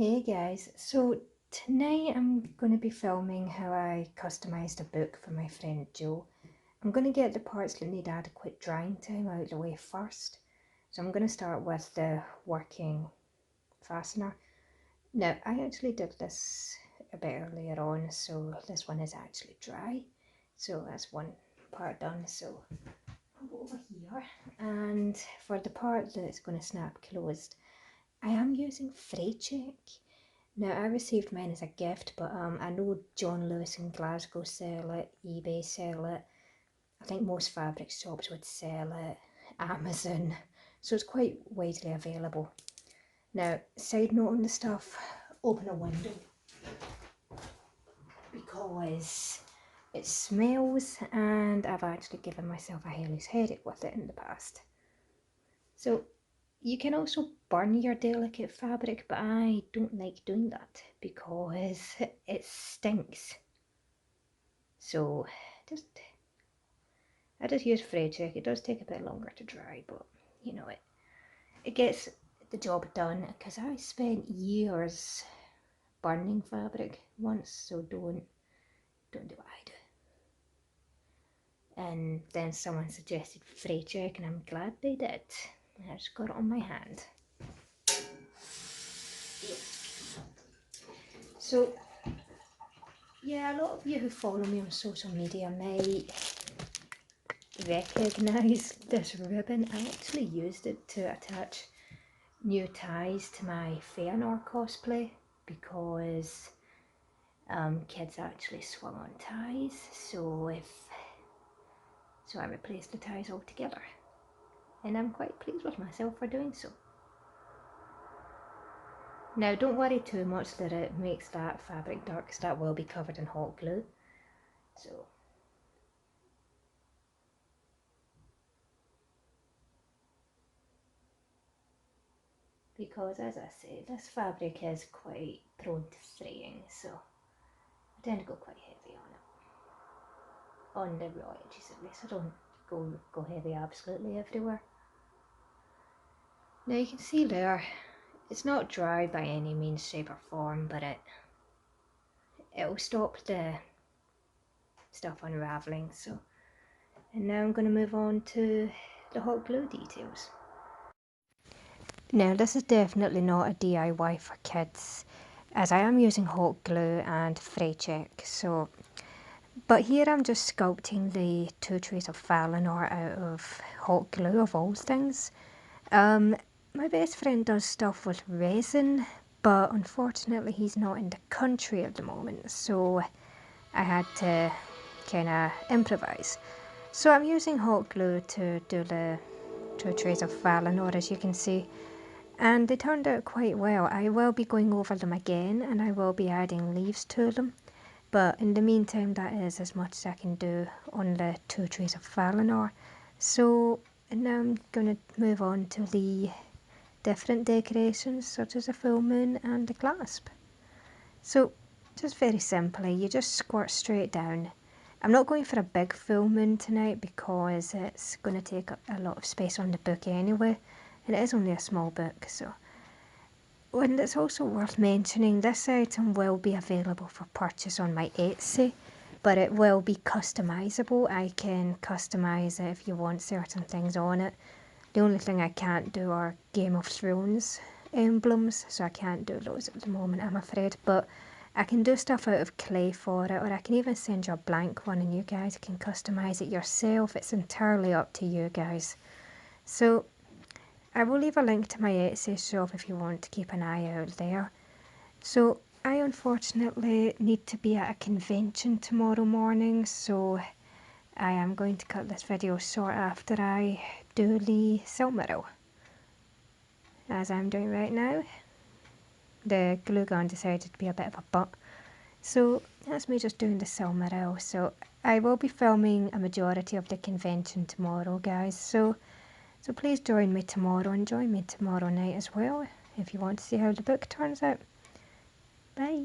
Hey guys, so tonight I'm going to be filming how I customised a book for my friend Joe. I'm going to get the parts that need adequate drying time out of the way first. So I'm going to start with the working fastener. Now I actually did this a bit earlier on, so this one is actually dry. So that's one part done, so I'll go over here. And for the part that's going to snap closed, I am using fray check. Now, I received mine as a gift, but I know John Lewis in Glasgow sell it, eBay sell it. I think most fabric shops would sell it, Amazon. So it's quite widely available. Now, side note on the stuff, open a window because it smells and I've actually given myself a hairless headache with it in the past. So you can also burn your delicate fabric, but I don't like doing that because it stinks. So I just use fray check. It does take a bit longer to dry, but you know it gets the job done because I spent years burning fabric once, so don't do what I do. And then someone suggested fray check and I'm glad they did. I just got it on my hand. So yeah, a lot of you who follow me on social media might recognise this ribbon. I actually used it to attach new ties to my Fëanor cosplay because kids actually swung on ties, so I replaced the ties altogether, and I'm quite pleased with myself for doing so. Now don't worry too much that it makes that fabric dark, because that will be covered in hot glue. So because as I say, this fabric is quite prone to fraying, so I tend to go quite heavy on the raw edges at least. I don't go heavy absolutely everywhere. Now you can see there, it's not dry by any means, shape or form, but it'll stop the stuff unraveling. So, and now I'm going to move on to the hot glue details. Now this is definitely not a DIY for kids, as I am using hot glue and fray check. So, but here I'm just sculpting the 2 trays of Valinor out of hot glue of all things. My best friend does stuff with resin, but unfortunately he's not in the country at the moment, so I had to kind of improvise. So I'm using hot glue to do the 2 trays of Valinor, as you can see, and they turned out quite well. I will be going over them again and I will be adding leaves to them, but in the meantime that is as much as I can do on the 2 trays of Valinor. So now I'm going to move on to the different decorations such as a full moon and a clasp. So just very simply, you just squirt straight down. I'm not going for a big full moon tonight because it's going to take up a lot of space on the book anyway, and it is only a small book. So, and it's also worth mentioning, this item will be available for purchase on my Etsy, but it will be customisable. I can customise it if you want certain things on it. The only thing I can't do are Game of Thrones emblems, so I can't do those at the moment, I'm afraid. But I can do stuff out of clay for it, or I can even send you a blank one and you guys can customise it yourself. It's entirely up to you guys. So I will leave a link to my Etsy shop if you want to keep an eye out there. So I unfortunately need to be at a convention tomorrow morning, so I am going to cut this video short after I do the Silmaril, as I'm doing right now. The glue gun decided to be a bit of a butt, so that's me just doing the Silmaril. So I will be filming a majority of the convention tomorrow, guys, so please join me tomorrow and join me tomorrow night as well if you want to see how the book turns out. Bye.